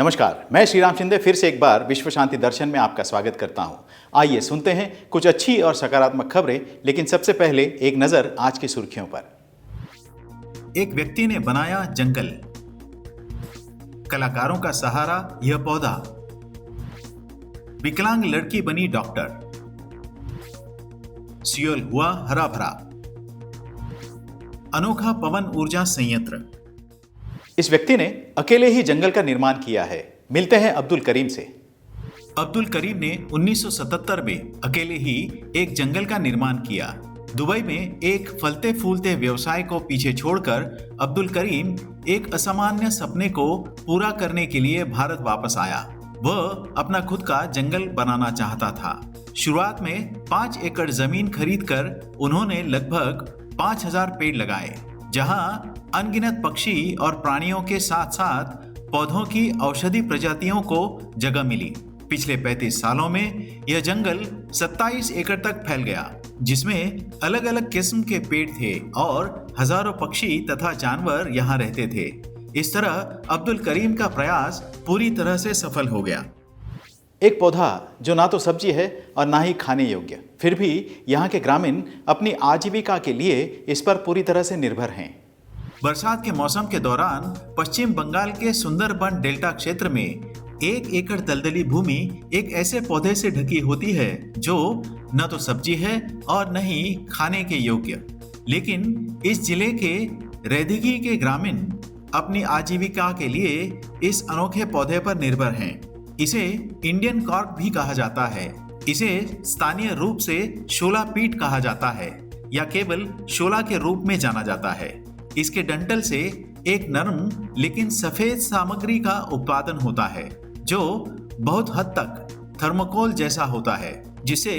नमस्कार, मैं श्रीराम शिंदे फिर से एक बार विश्व शांति दर्शन में आपका स्वागत करता हूं। आइए सुनते हैं कुछ अच्छी और सकारात्मक खबरें, लेकिन सबसे पहले एक नजर आज की सुर्खियों पर। एक व्यक्ति ने बनाया जंगल, कलाकारों का सहारा यह पौधा, विकलांग लड़की बनी डॉक्टर, सियोल हुआ हरा भरा, अनोखा पवन ऊर्जा संयंत्र। इस व्यक्ति ने अकेले ही जंगल का निर्माण किया है। मिलते हैं अब्दुल करीम से। अब्दुल करीम ने 1977 में अकेले ही एक जंगल का निर्माण किया। दुबई में एक फलते फूलते व्यवसाय को पीछे छोड़कर अब्दुल करीम एक असामान्य सपने को पूरा करने के लिए भारत वापस आया। वह अपना खुद का जंगल बनाना चाहता था। शुरुआत में 5 एकड़ जमीन खरीदकर उन्होंने लगभग 5000 पेड़ लगाए, जहां अनगिनत पक्षी और प्राणियों के साथ साथ पौधों की औषधि प्रजातियों को जगह मिली। पिछले 35 सालों में यह जंगल 27 एकड़ तक फैल गया, जिसमें अलग अलग किस्म के पेड़ थे और हजारों पक्षी तथा जानवर यहाँ रहते थे। इस तरह अब्दुल करीम का प्रयास पूरी तरह से सफल हो गया। एक पौधा जो ना तो सब्जी है और ना ही खाने योग्य, फिर भी यहाँ के ग्रामीण अपनी आजीविका के लिए इस पर पूरी तरह से निर्भर हैं। बरसात के मौसम के दौरान पश्चिम बंगाल के सुंदरबन डेल्टा क्षेत्र में 1 एकड़ दलदली भूमि एक ऐसे पौधे से ढकी होती है जो न तो सब्जी है और न ही खाने के योग्य। लेकिन इस जिले के रैदिगी के ग्रामीण अपनी आजीविका के लिए इस अनोखे पौधे पर निर्भर हैं। इसे इंडियन कॉर्क भी कहा जाता है। इसे स्थानीय रूप से शोला पीट कहा जाता है या केवल शोला के रूप में जाना जाता है। इसके डंठल से एक नरम लेकिन सफेद सामग्री का उत्पादन होता है जो बहुत हद तक थर्मोकोल जैसा होता है, जिसे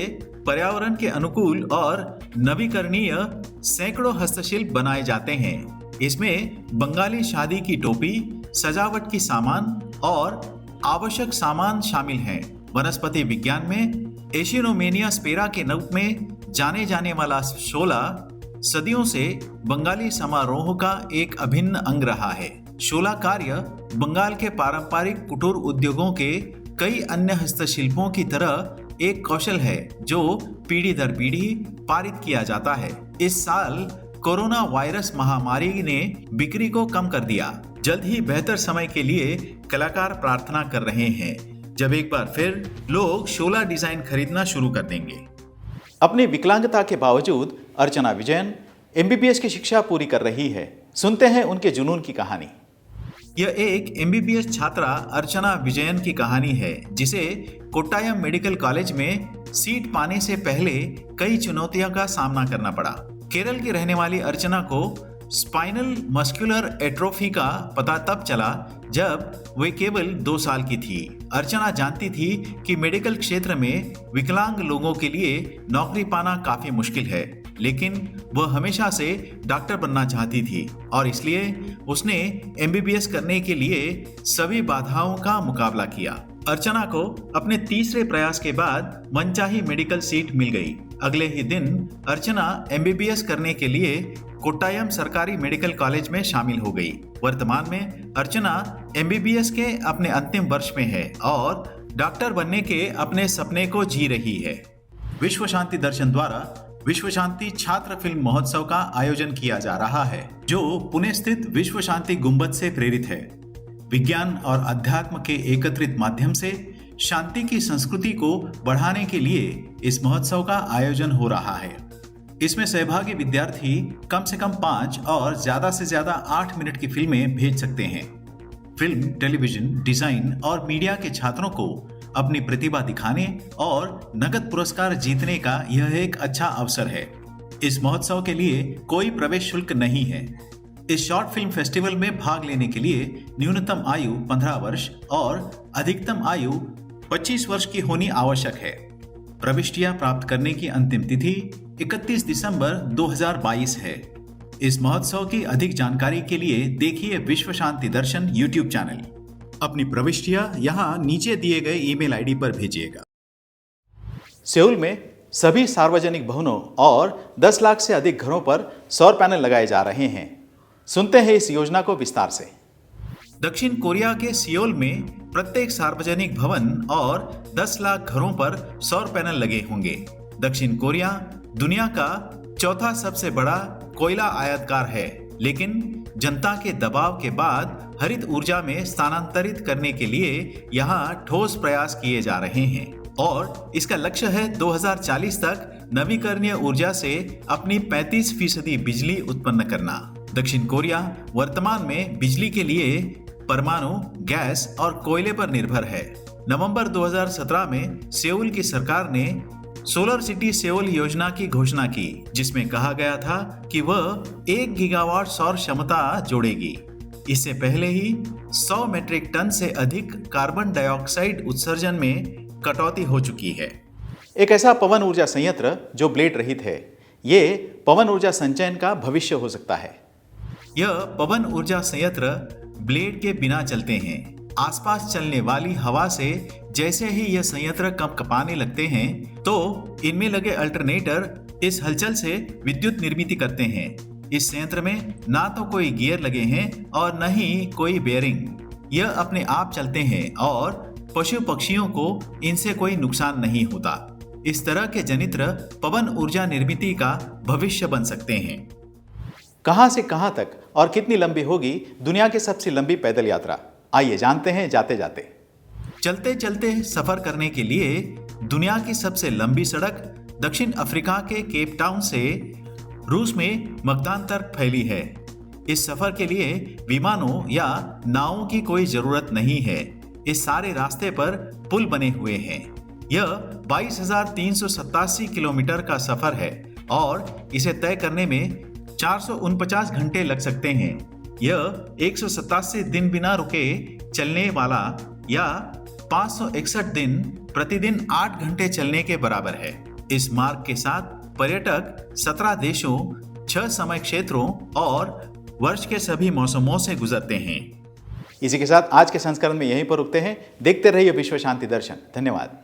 पर्यावरण के अनुकूल और नवीकरणीय सैकड़ों हस्तशिल्प बनाए जाते हैं। इसमें बंगाली शादी की टोपी, सजावट की सामान और आवश्यक सामान शामिल हैं। वनस्पति विज्ञान में एशिनोमेनिया स्पेरा के रूप में जाने जाने वाला शोला सदियों से बंगाली समारोह का एक अभिन्न अंग रहा है। शोला कार्य बंगाल के पारंपरिक कुटीर उद्योगों के कई अन्य हस्तशिल्पों की तरह एक कौशल है जो पीढ़ी दर पीढ़ी पारित किया जाता है। इस साल कोरोना वायरस महामारी ने बिक्री को कम कर दिया। जल्द ही बेहतर समय के लिए कलाकार प्रार्थना कर रहे हैं, जब एक बार फिर लोग शोला डिजाइन खरीदना शुरू कर देंगे। अपनी विकलांगता के बावजूद अर्चना विजयन एमबीबीएस की शिक्षा पूरी कर रही है। सुनते हैं उनके जुनून की कहानी। यह एक एमबीबीएस छात्रा अर्चना विजयन की कहानी है, जिसे कोट्टायम मेडिकल कॉलेज में सीट पाने से पहले कई चुनौतियों का सामना करना पड़ा। केरल की रहने वाली अर्चना को स्पाइनल मस्कुलर एट्रोफी का पता तब चला जब वे केवल 2 साल की थी। अर्चना जानती थी कि मेडिकल क्षेत्र में विकलांग लोगों के लिए नौकरी पाना काफी मुश्किल है, लेकिन वह हमेशा से डॉक्टर बनना चाहती थी और इसलिए उसने एमबीबीएस करने के लिए सभी बाधाओं का मुकाबला किया। अर्चना को अपने तीसरे प्रयास के बाद मनचाही मेडिकल सीट मिल गई। अगले ही दिन अर्चना एमबीबीएस करने के लिए कोट्टायम सरकारी मेडिकल कॉलेज में शामिल हो गई। वर्तमान में अर्चना एमबीबीएस के अपने अंतिम वर्ष में है और डॉक्टर बनने के अपने सपने को जी रही है। विश्व शांति दर्शन द्वारा विश्व शांति छात्र फिल्म महोत्सव का आयोजन किया जा रहा है, जो पुणे स्थित विश्व शांति गुंबद से प्रेरित है। विज्ञान और अध्यात्म के एकत्रित माध्यम से शांति की संस्कृति को बढ़ाने के लिए इस महोत्सव का आयोजन हो रहा है। इसमें सहभागी विद्यार्थी कम से कम 5 और ज्यादा से ज्यादा 8 मिनट की फिल्में भेज सकते हैं। फिल्म, टेलीविजन, डिजाइन और मीडिया के छात्रों को अपनी प्रतिभा दिखाने और नगद पुरस्कार जीतने का यह एक अच्छा अवसर है। इस महोत्सव के लिए कोई प्रवेश शुल्क नहीं है। इस शॉर्ट फिल्म फेस्टिवल में भाग लेने के लिए न्यूनतम आयु 15 वर्ष और अधिकतम आयु 25 वर्ष की होनी आवश्यक है। प्रविष्टियां प्राप्त करने की अंतिम तिथि 31 दिसंबर 2022 है। इस महोत्सव की अधिक जानकारी के लिए देखिए विश्व शांति दर्शन यूट्यूब चैनल। अपनी प्रविष्टियां यहां नीचे दिए गए ईमेल आईडी पर भेजिएगा। सेउल में सभी सार्वजनिक भवनों और 10 लाख से अधिक घरों पर सौर पैनल लगाए जा रहे हैं। सुनते हैं इस योजना को विस्तार से। दक्षिण कोरिया के सियोल में प्रत्येक सार्वजनिक भवन और 10 लाख घरों पर सौर पैनल लगे होंगे। दक्षिण कोरिया दुनिया का चौथा सबसे बड़ा कोयला आयातकार है, लेकिन जनता के दबाव के बाद हरित ऊर्जा में स्थानांतरित करने के लिए यहाँ ठोस प्रयास किए जा रहे हैं और इसका लक्ष्य है 2040 तक नवीकरणीय ऊर्जा से अपनी 35% बिजली उत्पन्न करना। दक्षिण कोरिया वर्तमान में बिजली के लिए परमाणु, गैस और कोयले पर निर्भर है। नवंबर 2017 में सेउल की सरकार ने सोलर सिटी सेउल योजना की घोषणा की, जिसमें कहा गया था कि वह 1 गीगावाट सौर क्षमता जोड़ेगी। इससे पहले ही 100 मीट्रिक टन से अधिक कार्बन डाइऑक्साइड उत्सर्जन में कटौती हो चुकी है। एक ऐसा पवन ऊर्जा संयंत्र जो ब्लेड रहित है, ये पवन ऊर्जा संचयन का भविष्य हो सकता है। यह पवन ऊर्जा संयंत्र ब्लेड के बिना चलते हैं। आसपास चलने वाली हवा से जैसे ही यह संयंत्र कंपने लगते हैं, तो इनमें लगे अल्टरनेटर इस हलचल से विद्युत निर्मित करते हैं। इस संयंत्र में ना तो कोई गियर लगे हैं और न ही कोई बेयरिंग। यह अपने आप चलते हैं और पशु पक्षियों को इनसे कोई नुकसान नहीं होता। इस तरह के जनित्र पवन ऊर्जा निर्मित का भविष्य बन सकते हैं। कहां से कहां तक और कितनी लंबी होगी दुनिया की सबसे लंबी पैदल यात्रा? आइए जानते हैं जाते जाते। चलते चलते सफर करने के लिए दुनिया की सबसे लंबी सड़क दक्षिण अफ्रीका के केप टाउन से रूस में मकदान तक फैली है। इस सफर के लिए विमानों या नावों की कोई जरूरत नहीं है। इस सारे रास्ते पर पुल बने हुए हैं। यह 22,387 किलोमीटर का सफर है और इसे तय करने में 449 घंटे लग सकते हैं। यह 187 दिन बिना रुके चलने वाला या 561 दिन प्रतिदिन 8 घंटे चलने के बराबर है। इस मार्ग के साथ पर्यटक 17 देशों, 6 समय क्षेत्रों और वर्ष के सभी मौसमों से गुजरते हैं। इसी के साथ आज के संस्करण में यहीं पर रुकते हैं। देखते रहिए विश्व शांति दर्शन। धन्यवाद।